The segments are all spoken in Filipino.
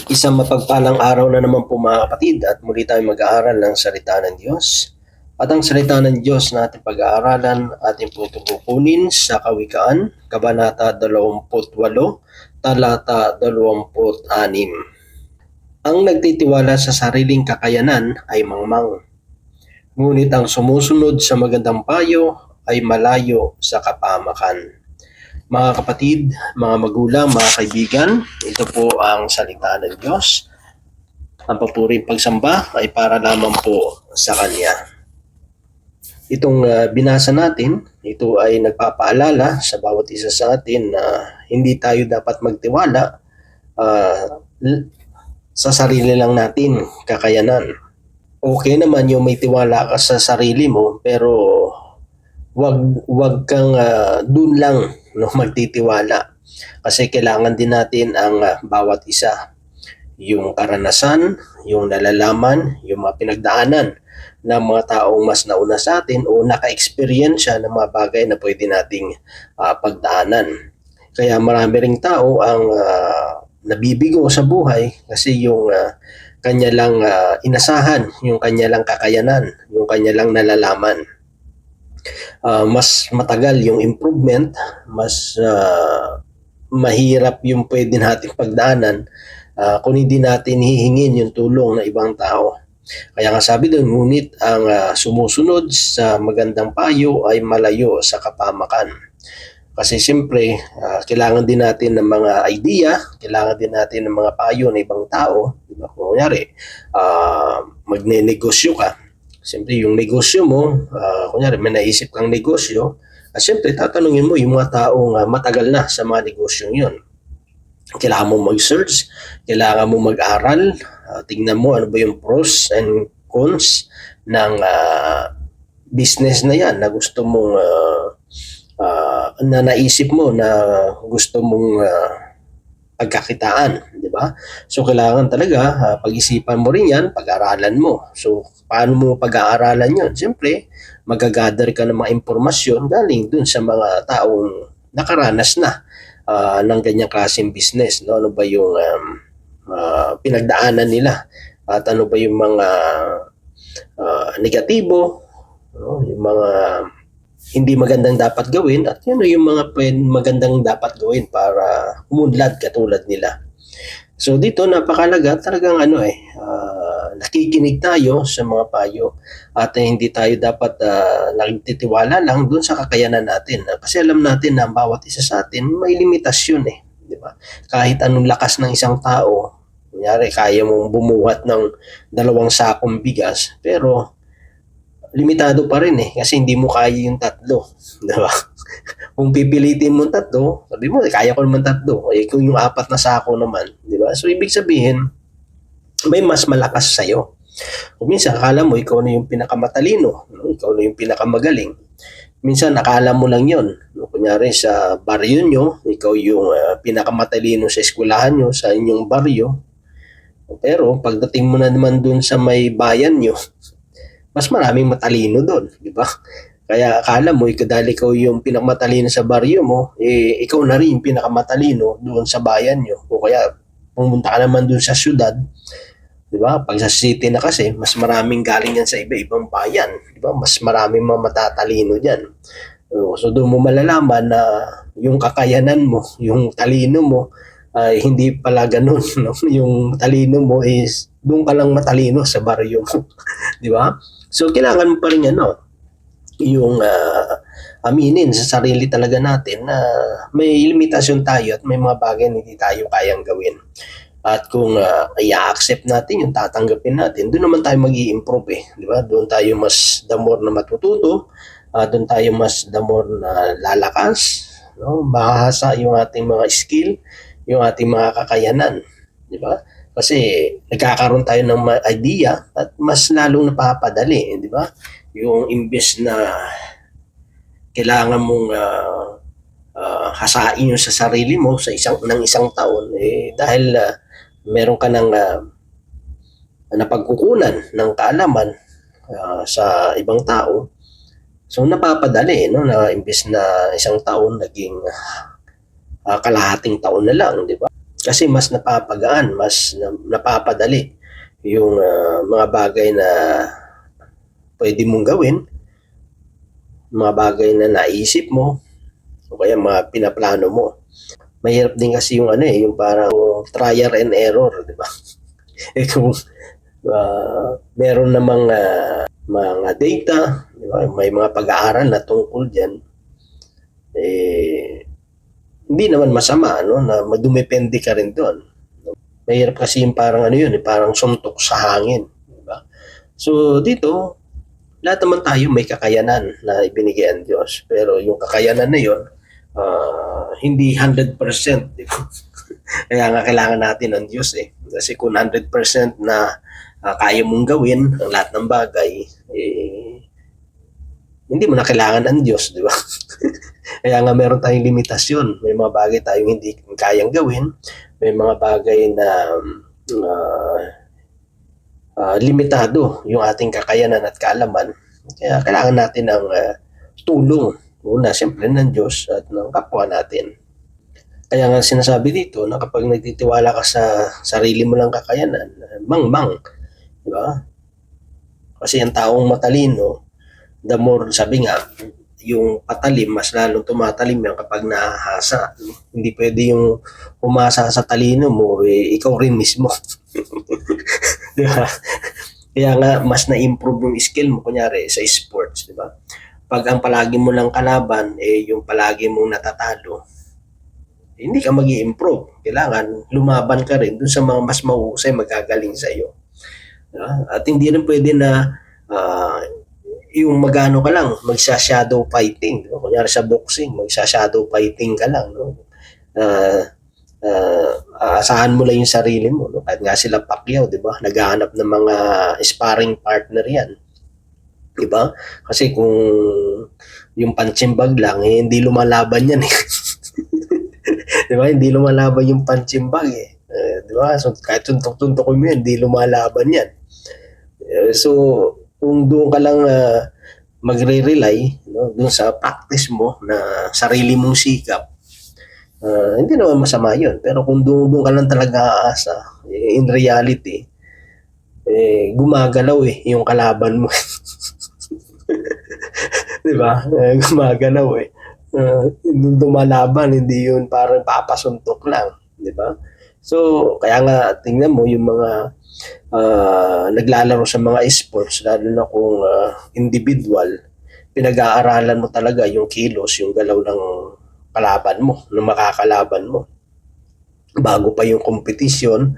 Isang mapagpalang araw na naman po mga kapatid at muli tayong mag-aaral ng salita ng Diyos. At ang salita ng Diyos na ating pag-aaralan ating po tutukunin sa Kawikaan, Kabanata 28, Talata 26. Ang nagtitiwala sa sariling kakayanan ay mangmang, ngunit ang sumusunod sa magandang payo ay malayo sa kapahamakan. Mga kapatid, mga magulang, mga kaibigan, ito po ang salita ng Diyos. Ang papuring pagsamba ay para lamang po sa Kanya. Itong binasa natin, ito ay nagpapaalala sa bawat isa sa atin na hindi tayo dapat magtiwala sa sarili lang natin kakayanan. Okay naman yung may tiwala ka sa sarili mo, pero wag kang dun lang magtitiwala, kasi kailangan din natin ang bawat isa, yung karanasan, yung nalalaman, yung mga pinagdaanan ng mga taong mas nauna sa atin o naka-experience ng mga bagay na pwede nating pagdaanan. Kaya marami ring tao ang nabibigo sa buhay kasi yung kanya lang inasahan, yung kanya lang kakayanan, yung kanya lang nalalaman. Mas matagal yung improvement, mas mahirap yung pwede natin pagdaanan kung hindi natin hihingin yung tulong ng ibang tao. Kaya nga sabi doon, ngunit ang sumusunod sa magandang payo ay malayo sa kapahamakan. Kasi siyempre, kailangan din natin ng mga idea, kailangan din natin ng mga payo ng ibang tao. Diba? Kung kunyari, magne-negosyo ka, siyempre yung negosyo mo, kunyari may naisip kang negosyo, siyempre tatanungin mo yung mga taong matagal na sa mga negosyong yun. Kailangan mo mag-search, kailangan mo mag-aral, tingnan mo ano ba yung pros and cons ng business na yan na gusto mong na naisip mo na gusto mong pagkakitaan, di ba? So kailangan talaga pag-isipan mo rin yan, pag-aralan mo. So paano mo pag-aaralan yun? Siyempre, magagather ka ng mga impormasyon galing dun sa mga taong nakaranas na ng ganyang klaseng business. No? Ano ba yung pinagdaanan nila? At ano ba yung mga negatibo, no? Yung mga hindi magandang dapat gawin at yun yung mga magandang dapat gawin para umunlad katulad nila. So dito napakalaga talagang nakikinig tayo sa mga payo at hindi tayo dapat nagtitiwala lang doon sa kakayanan natin. Kasi alam natin na ang bawat isa sa atin may limitasyon di ba? Kahit anong lakas ng isang tao, kunyari kaya mong bumuhat ng 2 sakong bigas, pero limitado pa rin kasi hindi mo kaya yung 3, di ba? Kung pipilitin mo 3, sabi mo kaya ko naman 3, kung yung 4 na sako naman, di ba? So ibig sabihin may mas malakas sa iyo. Kung minsan akala mo ikaw na yung pinakamatalino, no? Ikaw na yung pinakamagaling. Minsan akala mo lang yon. No? Kunyari sa baryo nyo, ikaw yung pinakamatalino sa eskwelahan nyo, sa inyong baryo. Pero pagdating mo na naman dun sa may bayan nyo, mas maraming matalino doon, di ba? Kaya akala mo, dahil ikaw yung pinakamatalino sa baryo mo, ikaw na rin yung pinakamatalino doon sa bayan nyo. O kaya, pumunta ka naman doon sa syudad, di ba? Pag sa city na kasi, mas maraming galing yan sa iba-ibang bayan, di ba? Mas maraming mga matatalino dyan. So doon mo malalaman na yung kakayanan mo, yung talino mo, ay hindi pala ganun. No? Yung talino mo is doon ka lang matalino sa baryo mo, di ba? So kailangan mo pa rin yung aminin sa sarili talaga natin na may limitasyon tayo at may mga bagay na hindi tayo kayang gawin. At kung i-accept natin yung tatanggapin natin, doon naman tayo mag-i-improve di ba? Doon tayo mas the more na matututo, doon tayo mas the more na lalakas, no? Mahasa yung ating mga skill, yung ating mga kakayanan, di ba? Kasi nagkakaroon tayo ng idea at mas lalong napapadali, di ba? Yung imbes na kailangan mong hasain yung sa sarili mo sa isang taon, dahil meron ka ng napagkukunan ng kaalaman sa ibang tao, so napapadali, no? Na imbes na isang taon naging kalahating taon na lang, di ba? Kasi mas napapagaan, mas napapadali yung mga bagay na pwede mong gawin, mga bagay na naisip mo, o kaya mga pinaplano mo. Mahirap din kasi yung yung parang trial and error, di ba? Kung meron namang mga data, di ba? May mga pag-aaral na tungkol diyan, hindi naman masama na madumepende ka rin doon. Mahirap kasi yung parang parang suntok sa hangin, di ba? So dito, lahat naman tayo may kakayanan na ibinigay ang Diyos. Pero yung kakayanan na yun, hindi 100%, di ba? Kaya nga kailangan natin ng Diyos eh. Kasi kung 100% na kaya mong gawin ang lahat ng bagay, hindi mo na kailangan ng Diyos, di ba? Kaya nga meron tayong limitasyon. May mga bagay tayong hindi kayang gawin. May mga bagay na limitado yung ating kakayanan at kaalaman. Kaya kailangan natin ng tulong. Una, siyempre ng Diyos at ng kapwa natin. Kaya nga sinasabi dito na kapag nagtitiwala ka sa sarili mo lang kakayanan, mang-mang. Di ba? Kasi ang taong matalino, the more, sabi nga, yung patalim, mas lalong tumatalim yan kapag nahasa. Hindi pwede yung umasa sa talino mo, ikaw rin mismo. Di ba? Kaya nga, mas na-improve yung skill mo, kunyari, sa sports, di ba? Pag ang palagi mo lang kalaban, yung palagi mong natatalo, hindi ka mag-i-improve. Kailangan lumaban ka rin dun sa mga mas mahusay, magagaling sa iyo. At hindi rin pwede na yung magano ka lang, magsa-shadow fighting. No? Kunyari sa boxing, magsa-shadow fighting ka lang. No? Asahan mo lang yung sarili mo. No? Kahit nga sila Pacquiao, di ba? Naghahanap ng mga sparring partner yan. Di ba? Kasi kung yung punching bag lang, hindi lumalaban yan eh. Di ba? Hindi lumalaban yung punching bag eh. Di ba? So, kahit tuntok-tuntok mo yan, hindi lumalaban yan. So, kung doon ka lang magre-rely doon sa practice mo na sarili mong sikap, hindi naman masama yun. Pero kung doon ka lang talaga aasa, in reality, gumagalaw yung kalaban mo. Di ba? Gumagalaw lumalaban, hindi yun parang papasuntok lang. Di ba? So, kaya nga, tingnan mo yung mga naglalaro sa mga sports, lalo na kung individual, pinag-aaralan mo talaga yung kilos, yung galaw ng kalaban mo, ng makakalaban mo. Bago pa yung competition,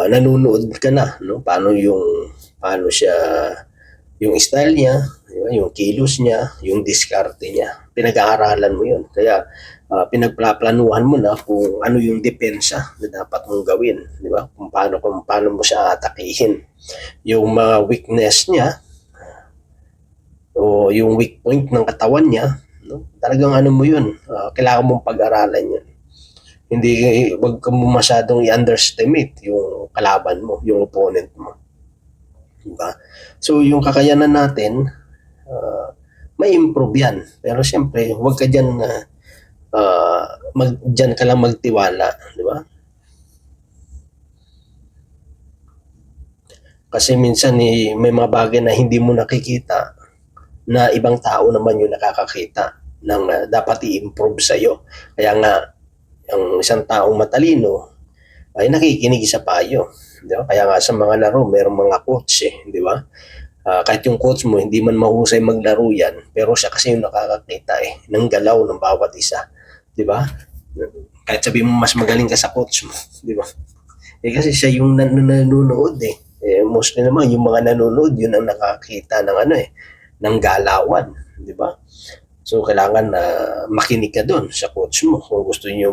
nanonood ka na, no? Paano siya, yung style niya, yung kilos niya, yung diskarte niya. Pinag-aaralan mo yun. Kaya, pinagplaplanuhan mo na kung ano yung depensa na dapat mong gawin, di ba? Kung paano mo siya atakihin. Yung mga weakness niya o yung weak point ng katawan niya, no? Talagang mo yun, kailangan mong pag-aralan yun. Hindi, wag ka mo masyadong i-underestimate yung kalaban mo, yung opponent mo. Diba? So, yung kakayanan natin, may improve yan. Pero siyempre, wag ka dyan dyan ka lang magtiwala, di ba? Kasi minsan may mga bagay na hindi mo nakikita na ibang tao naman yung nakakakita ng dapat i-improve sa iyo. Kaya nga, ang isang taong matalino ay nakikinig sa payo. Di ba? Kaya nga sa mga laro, mayroong mga coach di ba? Kahit yung coach mo, hindi man mahusay maglaro yan, pero siya kasi yung nakakakita ng galaw ng bawat isa. Di ba? Kahit sabi mo mas magaling ka sa coach mo, di ba? Kasi siya yung nanonood mostly naman yung mga nanonood yun ang nakakita ng ng galawan, di ba? So kailangan na makinig ka doon sa coach mo kung gusto niyo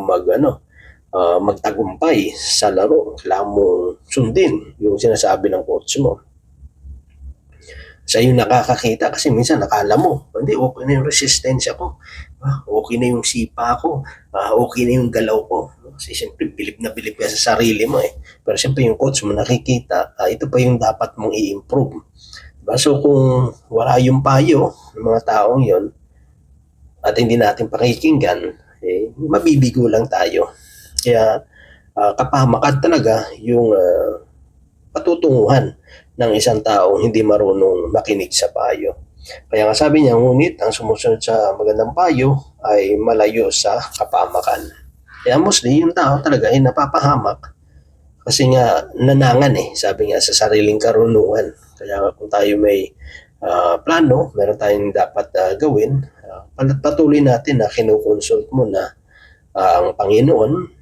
magtagumpay sa laro. Kailangan mo sundin yung sinasabi ng coach mo. Siya yung nakakakita kasi minsan nakala mo, hindi, okay na yung resistensya ko. Okay na yung sipa ko. Okay na yung galaw ko. Kasi siyempre, bilib na bilib ka sa sarili mo Pero siyempre yung coach mo nakikita, ito pa yung dapat mong i-improve. Diba? So kung wala yung payo ng mga taong yon at hindi natin pakikinggan, mabibigo lang tayo. Kaya kapahamakan talaga yung patutunguhan ng isang taong hindi marunong makinig sa payo. Kaya nga sabi niya, ngunit ang sumusunod sa magandang payo ay malayo sa kapahamakan. Kaya mostly yung tao talaga ay napapahamak kasi nga nanangan sabi nga sa sariling karunungan. Kaya kung tayo may plano, meron tayong dapat gawin, patuloy natin na kinukonsult mo na ang Panginoon,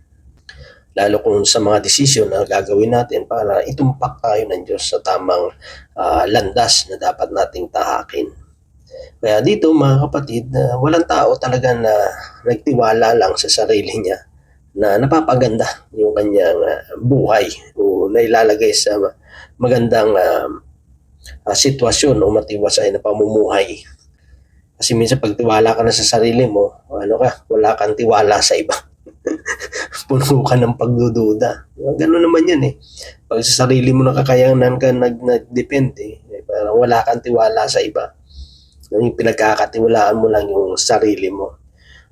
lalo kung sa mga desisyon na gagawin natin para itumpak tayo ng Diyos sa tamang landas na dapat nating tahakin. Kaya dito mga kapatid, walang tao talaga na nagtiwala lang sa sarili niya na napapaganda yung kanyang buhay o nailalagay sa magandang sitwasyon o matiwasay na pamumuhay. Kasi minsan pag tiwala ka na sa sarili mo, wala kang tiwala sa iba. Puno ka ng pagdududa. Ganun naman yan Pag sa sarili mo nakakayanan ka nagdepende, parang wala kang tiwala sa iba. Yung pinagkakatiwalaan mo lang yung sarili mo.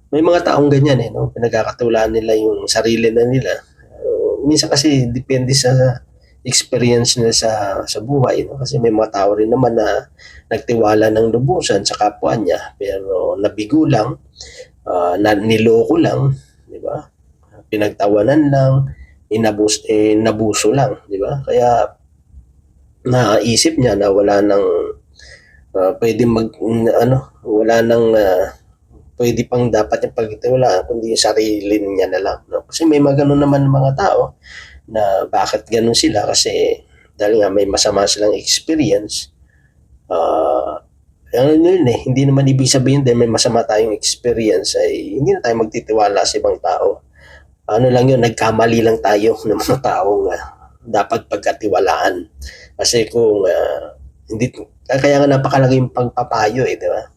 May mga taong ganyan pinagkakatiwalaan nila yung sarili na nila. Minsan kasi depende sa experience nila sa buhay kasi may mga tao rin naman na nagtiwala ng lubusan sa kapwa niya pero nabigo lang, niloko lang, di ba? Pinagtawanan lang, nabuso lang, di ba? Kaya naisip niya na wala nang pwede wala nang pwede pang dapat yung pagtitiwalaan kundi yung sarili niya na lang. Kasi may mga ganun naman mga tao na bakit ganun sila kasi dahil nga may masama silang experience. Hindi naman ibig sabihin dahil may masama tayong experience ay hindi na tayo magtitiwala sa ibang tao. Lang yun, nagkamali lang tayo ng mga taong dapat pagkatiwalaan. Kasi kung hindi, kaya nga napakalaki yung pagpapayo di ba?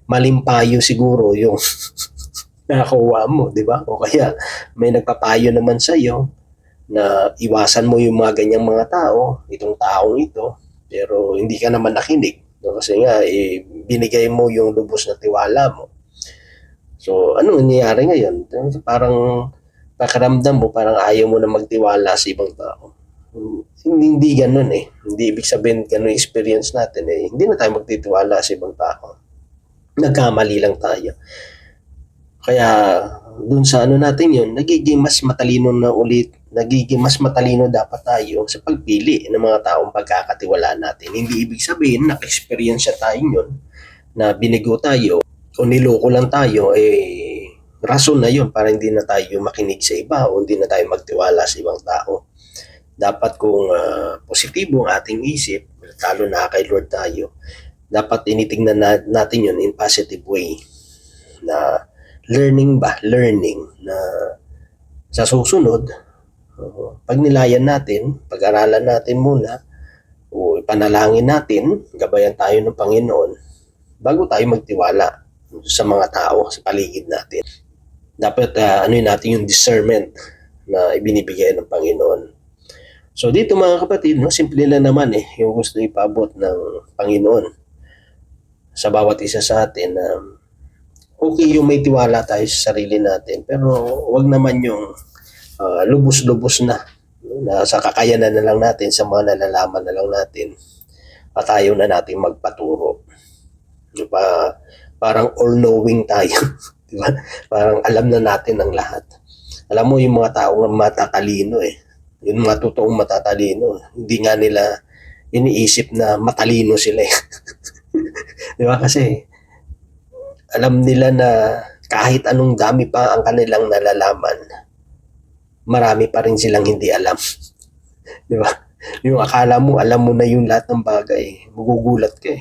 Maling payo siguro yung nakakuha mo, di ba? O kaya may nagpapayo naman sa iyo na iwasan mo yung mga ganyang mga tao, itong taong ito, pero hindi ka naman nakinig. Kasi nga, binigay mo yung lubos na tiwala mo. So, ano nangyayari ngayon? Parang pakiramdam mo, parang ayaw mo na magtiwala sa ibang tao. Hindi ganun Hindi ibig sabihin ganun experience natin Hindi na tayo magtitiwala sa ibang tao. Nagkamali lang tayo. Kaya dun sa natin yun, nagiging mas matalino dapat tayo sa pagpili ng mga taong pagkakatiwalaan natin. Hindi ibig sabihin naka-experience tayo yun na binigo tayo o niloko lang tayo rason na yun para hindi na tayo makinig sa iba o hindi na tayo magtiwala sa ibang tao. Dapat kung positibo ang ating isip, lalo na kay Lord tayo, dapat tinitingnan natin yun in positive way na learning na sa susunod pag nilayan natin, pag-aralan natin muna o ipanalangin natin, gabayan tayo ng Panginoon bago tayo magtiwala sa mga tao sa paligid natin. Dapat natin yung discernment na ibinibigay ng Panginoon. So dito mga kapatid, simple lang naman yung gusto ipabot ng Panginoon sa bawat isa sa atin na okay yung may tiwala tayo sa sarili natin pero wag naman yung lubos-lubos na sa kakayanan na lang natin, sa mga nalalaman na lang natin at ayaw na natin magpaturo. Parang all-knowing tayo. Diba? Parang alam na natin ang lahat. Alam mo yung mga taong matatalino yung mga totoong matatalino, hindi nga nila iniisip na matalino sila Diba? Kasi alam nila na kahit anong dami pa ang kanilang nalalaman, marami pa rin silang hindi alam. Di ba? Yung akala mo, alam mo na yung lahat ng bagay, magugulat ka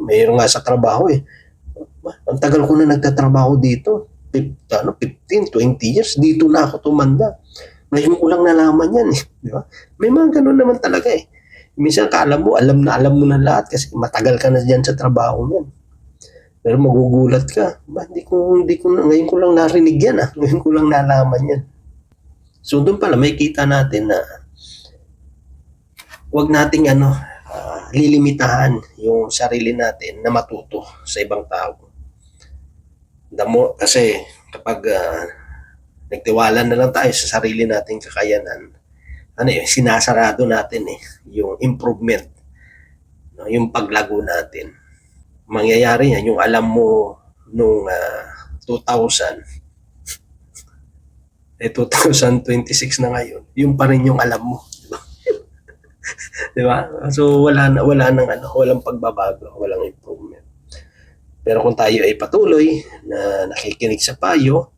Mayroon nga sa trabaho Ang tagal ko na nagtatrabaho dito. 15, 20 years, dito na ako tumanda. Ngayon ko lang nalaman yan Di ba? May mga ganun naman talaga Minsan akala mo, alam mo na lahat kasi matagal ka na dyan sa trabaho niyan. Pero magugulat ka. Ngayon ko lang narinig yan Ngayon ko lang nalaman yan. So doon pala may kita natin na wag nating lilimitahan yung sarili natin na matuto sa ibang tao. Kasi kapag nagtiwala na lang tayo sa sarili nating kakayanan, sinasarado natin yung improvement, no? Yung paglago natin. Mangyayari yan, yung alam mo nung 2000, 2026 na ngayon, yung pa rin yung alam mo. Di ba? So wala nang walang pagbabago, walang improvement. Pero kung tayo ay patuloy na nakikinig sa payo,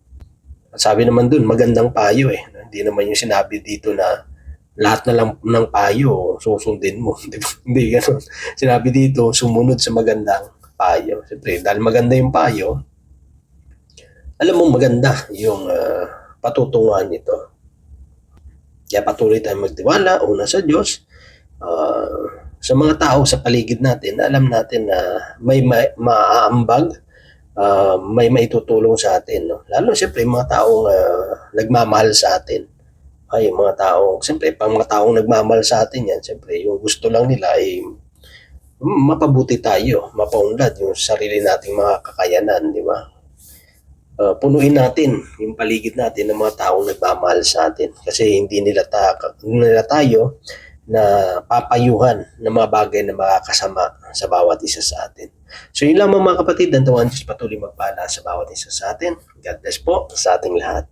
sabi naman dun, magandang payo Hindi naman yung sinabi dito na lahat na lang ng payo susundin mo. Di ba? Hindi ganun. Sinabi dito, sumunod sa magandang payo. Siyempre, dahil maganda yung payo, alam mo maganda yung patutunguhan nito. Kaya patuloy tayong magtiwala, una sa Diyos, sa mga tao sa paligid natin, alam natin na may maaambag, may maitutulong sa atin. No? Lalo siyempre mga taong nagmamahal sa atin. Ay, yung mga taong, siyempre, pang mga taong nagmamahal sa atin yan, siyempre, yung gusto lang nila ay mapabuti tayo, mapaunlad yung sarili nating mga kakayanan, di ba? Punuin natin yung paligid natin ng mga taong nagmamahal sa atin kasi hindi nila tayo na papayuhan ng mga bagay na makakasama sa bawat isa sa atin. So yun lang mga kapatid, ang tawang Diyos patuloy magpala sa bawat isa sa atin. God bless po sa ating lahat.